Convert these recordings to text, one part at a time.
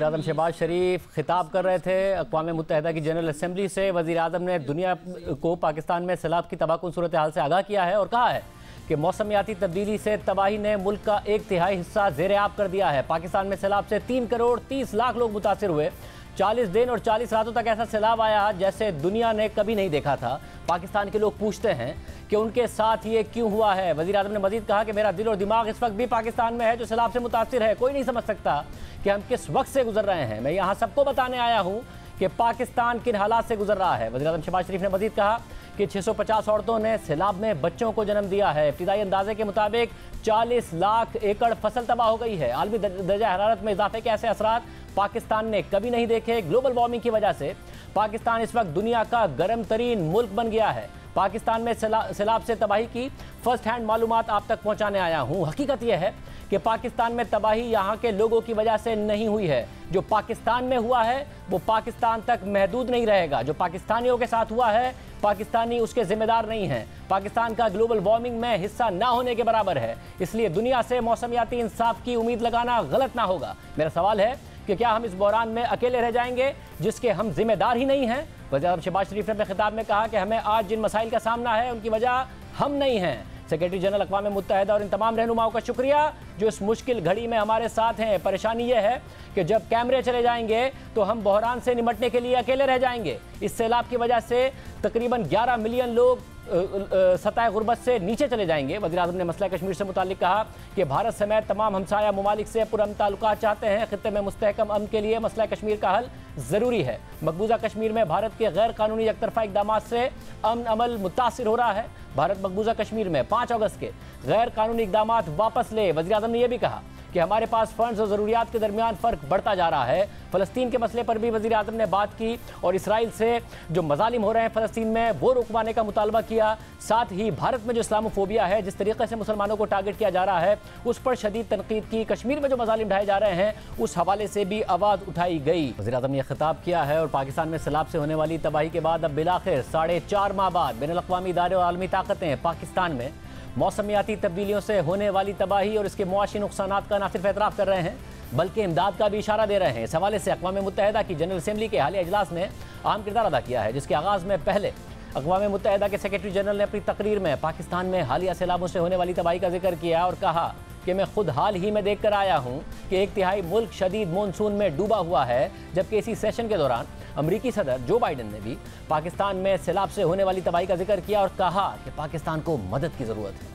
वज़ीर-ए-आज़म शहबाज शरीफ खिताब कर रहे थे अक़वाम मुत्तहिदा की जनरल असम्बली से। वज़ीर-ए-आज़म ने दुनिया को पाकिस्तान में सैलाब की तबाहकुन सूरत हाल से आगाह किया है और कहा है कि मौसमियाती तब्दीली से तबाही ने मुल्क का 1/3 हिस्सा ज़ेर-ए-आब कर दिया है। पाकिस्तान में सैलाब से 3 करोड़ 30 लाख लोग मुतासिर हुए। 40 दिन और 40 रातों तक ऐसा सैलाब आया जैसे दुनिया ने कभी नहीं देखा था। पाकिस्तान के लोग पूछते हैं कि उनके साथ ये क्यों हुआ है। वज़ीर-ए-आज़म ने मजीद कहा कि मेरा दिल और दिमाग इस वक्त भी पाकिस्तान में है जो सैलाब से मुतासिर है। कोई नहीं समझ सकता कि हम किस वक्त से गुजर रहे हैं। मैं यहाँ सबको बताने आया हूँ कि पाकिस्तान किन हालात से गुजर रहा है। वज़ीर-ए-आज़म शहबाज शरीफ ने मजीद कहा कि 650 औरतों ने सैलाब में बच्चों को जन्म दिया है। इब्तिदाई अंदाजे के मुताबिक 40 लाख एकड़ फसल तबाह हो गई है। आलमी दर्जा हरारत में इजाफे के ऐसे असरात पाकिस्तान ने कभी नहीं देखे। ग्लोबल वार्मिंग की वजह से पाकिस्तान इस वक्त दुनिया का गर्म तरीन मुल्क बन गया है। पाकिस्तान में सैलाब से तबाही की फर्स्ट हैंड मालूमात आप तक पहुंचाने आया हूं। हकीकत यह है कि पाकिस्तान में तबाही यहाँ के लोगों की वजह से नहीं हुई है। जो पाकिस्तान में हुआ है वो पाकिस्तान तक महदूद नहीं रहेगा। जो पाकिस्तानियों के साथ हुआ है पाकिस्तानी उसके जिम्मेदार नहीं हैं। पाकिस्तान का ग्लोबल वार्मिंग में हिस्सा ना होने के बराबर है। इसलिए दुनिया से मौसमियाती इंसाफ की उम्मीद लगाना गलत ना होगा। मेरा सवाल है कि क्या हम इस बहरान में अकेले रह जाएंगे जिसके हम जिम्मेदार ही नहीं हैं। वज़ीर-ए-आज़म शहबाज शरीफ ने अपने खिताब में कहा कि हमें आज जिन मसाइल का सामना है उनकी वजह हम नहीं हैं। सेक्रेटरी जनरल अक़वाम मुत्तहिदा और इन तमाम रहनुमाओं का शुक्रिया जो इस मुश्किल घड़ी में हमारे साथ हैं। परेशानी यह है कि जब कैमरे चले जाएंगे तो हम बहरान से निपटने के लिए अकेले रह जाएंगे। इस सैलाब की वजह से तकरीबन 11 मिलियन लोग सतह गुर्बत से नीचे चले जाएंगे। वज़ीर-ए-आज़म ने मसला कश्मीर से मुतालिक कहा कि भारत समेत तमाम हमसाया ममालिक से पुरअमन ताल्लुकात चाहते हैं। खित्ते में मुस्तहकम अमन के लिए मसला कश्मीर का हल ज़रूरी है। मकबूजा कश्मीर में भारत के गैर कानूनी एकतरफा इक़दामात से अमन अमल मुतासिर हो रहा है। भारत मकबूजा कश्मीर में 5 अगस्त के गैर कानूनी इक़दामात वापस ले। वज़ीर-ए-आज़म ने यह भी कहा कि हमारे पास फंड्स और ज़रूरियात के दरमियान फ़र्क बढ़ता जा रहा है। फ़लस्तीन के मसले पर भी वज़ीर-ए-आज़म ने बात की और इसराइल से जो मज़ालिम हो रहे हैं फ़लस्तीन में वो रुकवाने का मुतालबा किया। साथ ही भारत में जो इस्लामोफोबिया है, जिस तरीके से मुसलमानों को टारगेट किया जा रहा है, उस पर शदीद तनकीद की। कश्मीर में जो मज़ालिम ढाए जा रहे हैं उस हवाले से भी आवाज़ उठाई गई। वज़ीर-ए-आज़म ने खिताब किया है और पाकिस्तान में सैलाब से होने वाली तबाही के बाद अब बिलाखिर 4.5 माह बाद बैनुल-अक़वामी इदारे और आलमी ताकतें पाकिस्तान में मौसमियाती तब्दीलियों से होने वाली तबाही और इसके मुआशी नुकसानात का न सिर्फ एतराफ़ कर रहे हैं बल्कि इमदाद का भी इशारा दे रहे हैं। इस हवाले से अक़वाम मुत्तहिदा की जनरल असम्बली के हालिया इजलास ने अहम किरदार अदा किया है, जिसके आगाज़ में पहले अक़वाम मुत्तहिदा के सेक्रेटरी जनरल ने अपनी तकरीर में पाकिस्तान में हालिया सैलाबों से होने वाली तबाही का जिक्र किया और कहा कि मैं खुद हाल ही में देख कर आया हूँ कि 1/3 मुल्क शदीद मानसून में डूबा हुआ है। जबकि इसी सेशन के दौरान अमरीकी सदर जो बाइडन ने भी पाकिस्तान में सैलाब से होने वाली तबाही का जिक्र किया और कहा कि पाकिस्तान को मदद की ज़रूरत है।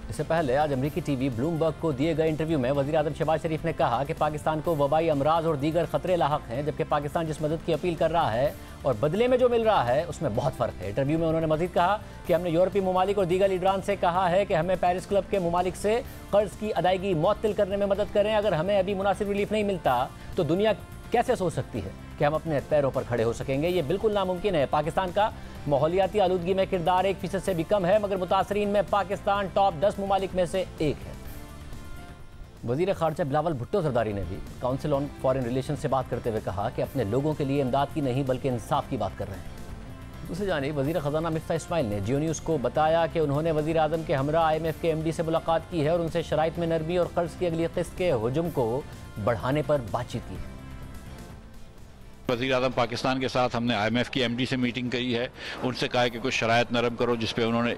इससे पहले आज अमरीकी टीवी ब्लूमबर्ग को दिए गए इंटरव्यू में वज़ीर-ए-आज़म शहबाज शरीफ ने कहा कि पाकिस्तान को वबाई अमराज और दीगर खतरे लाहक हैं, जबकि पाकिस्तान जिस मदद की अपील कर रहा है और बदले में जो मिल रहा है उसमें बहुत फ़र्क है। इंटरव्यू में उन्होंने मज़ीद कहा कि हमने यूरोपीय ममालिक और दीगर लीडरान से कहा है कि हमें पेरिस क्लब के ममालिक से कर्ज़ की अदायगी मुअत्तल करने में मदद करें। अगर हमें अभी मुनासिब रिलीफ नहीं मिलता तो दुनिया कैसे सोच सकती है कि हम अपने पैरों पर खड़े हो सकेंगे। ये बिल्कुल नामुमकिन है। पाकिस्तान का माहौलियाती आलूदगी में किरदार 1% से भी कम है, मगर मुतासरीन में पाकिस्तान टॉप 10 ममालिक में से एक है। वज़ीर ख़ारजा बिलावल भुट्टो ज़रदारी ने भी काउंसिल ऑन फॉरेन रिलेशन से बात करते हुए कहा कि अपने लोगों के लिए इमदाद की नहीं बल्कि इंसाफ की बात कर रहे हैं। दूसरी जानिब वज़ीर ख़ज़ाना मिफ्ता इस्माइल ने जियो न्यूज़ को बताया कि उन्होंने वज़ीर-ए-आज़म के हमरा IMF के MD से मुलाकात की है और उनसे शराइत में नरमी और कर्ज़ की अगली किस्त के हुजूम को बढ़ाने पर बातचीत की है। वज़ीर-ए-आज़म पाकिस्तान के साथ हमने IMF की MD से मीटिंग करी है। उनसे कहा है कि कुछ शराइत नरम करो, जिस पे उन्होंने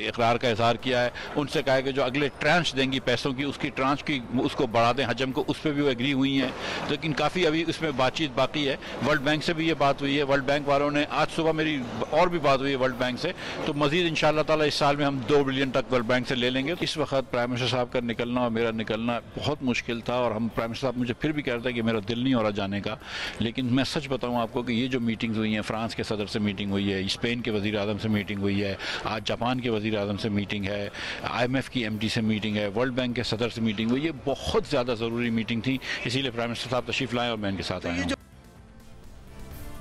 इकरार का इजहार किया है। उनसे कहा है कि जो अगले ट्रांच देंगी पैसों की उसकी ट्रांच की उसको बढ़ा दें हजम को, उस पर भी वो एग्री हुई हैं। लेकिन काफ़ी अभी उसमें बातचीत बाकी है। वर्ल्ड बैंक से भी ये बात हुई है। वर्ल्ड बैंक वालों ने आज सुबह मेरी और भी बात हुई है वर्ल्ड बैंक से, तो मज़ीद इंशाअल्लाह ताला इस साल में हम 2 बिलियन तक वर्ल्ड बैंक से ले लेंगे। इस वक्त प्राइम मिनिस्टर साहब का निकलना और मेरा निकलना बहुत मुश्किल था और हम प्राइम मिनिस्टर साहब मुझे फिर भी कह रहे थे कि मेरा दिल नहीं हो रहा जाने का। लेकिन मैं सच बताऊँ आपको कि ये जो मीटिंग्स हुई हैं, फ्रांस के सदर से मीटिंग हुई है, स्पेन के वज़ीर-ए-आज़म से मीटिंग हुई है, आज जापान के वज़ीर-ए-आज़म से मीटिंग है, IMF की MD से मीटिंग है, वर्ल्ड बैंक के सदर से मीटिंग हुई, ये बहुत ज़्यादा ज़रूरी मीटिंग थी। इसीलिए प्राइम मिनिस्टर साहब तशरीफ़ लाएँ और मैं इनके साथ आया हूँ।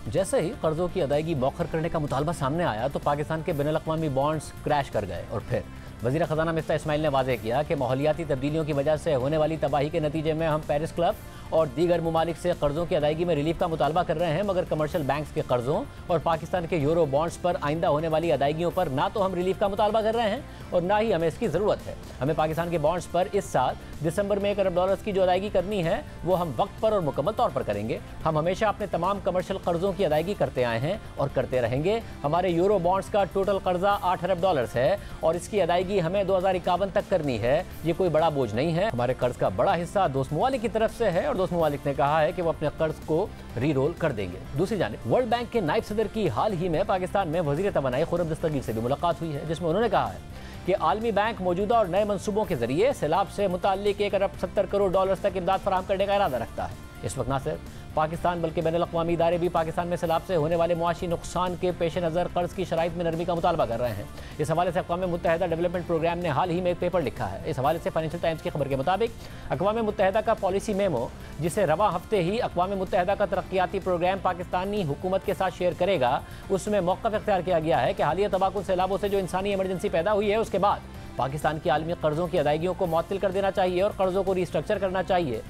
जैसे ही कर्ज़ों की अदायगी मौखर करने का मुतालबा सामने आया तो पाकिस्तान के बैनुल-अक़वामी बॉन्ड्स क्रैश कर गए और फिर वज़ीर ख़ज़ाना मिफ्ता इस्माइल ने वाज़ेह किया कि माहौलियाती तब्दीलियों की वजह से होने वाली तबाही के नतीजे में हम पेरिस क्लब और दीगर ममालिक से कर्जों की अदायगी में रिलीफ का मुतालबा कर रहे हैं, मगर कमर्शियल बैंक्स के कर्जों और पाकिस्तान के यूरो बॉन्ड्स पर आइंदा होने वाली अदायगियों पर ना तो हम रिलीफ का मुतालबा कर रहे हैं और ना ही हमें इसकी ज़रूरत है। हमें पाकिस्तान के बॉन्ड्स पर इस साल दिसंबर में $1 अरब की जो अदायगी करनी है वो हम वक्त पर और मुकम्मल तौर पर करेंगे। हम हमेशा अपने तमाम कमर्शियल कर्जों की अदायगी करते आए हैं और करते रहेंगे। हमारे यूरो बॉन्ड्स का टोटल कर्जा $8 अरब है और इसकी अदायगी हमें 2051 तक करनी है। ये कोई बड़ा बोझ नहीं है। हमारे कर्ज का बड़ा हिस्सा दोस्त ममालिक की तरफ से है और दोस्त ममालिक ने कहा है कि वो अपने कर्ज को री रोल कर देंगे। दूसरी जानिब वर्ल्ड बैंक के नायब सदर की हाल ही में पाकिस्तान में वज़ीर तवानाई खुर्रम दस्तगीर से भी मुलाकात हुई है, जिसमें उन्होंने कहा है कि आलमी बैंक मौजूदा और नए मंसूबों के जरिए सैलाब से मुताल्लिक $1 अरब 70 करोड़ तक इमदाद फराहम करने का इरादा रखता है। इस वक्त न सिर्फ पाकिस्तान बल्कि बैनुल अक़वामी इदारे भी पाकिस्तान में सैलाब से होने वाले मुआशी नुकसान के पेश नज़र कर्ज की शराइत में नरमी का मुतालबा कर रहे हैं। इस हवाले से अक़वाम मुत्तहिदा डेवलपमेंट प्रोग्राम ने हाल ही में एक पेपर लिखा है। इस हवाले से फाइनेंशियल टाइम्स की खबर के मुताबिक अक़वाम मुत्तहिदा का पॉलिसी मेमो, जिसे रवा हफ्ते ही अक़वाम मुत्तहिदा का तरक्याती प्रोग्राम पाकिस्तानी हुकूमत के साथ शेयर करेगा, उसमें मौक़िफ़ इख्तियार किया गया है कि हालिया तबाहकुन सैलाबों से जो इंसानी इमरजेंसी पैदा हुई है उसके बाद पाकिस्तान की आलमी कर्जों की अदायगियों को मुअत्तल कर देना चाहिए और कर्जों को रिस्ट्रक्चर करना चाहिए।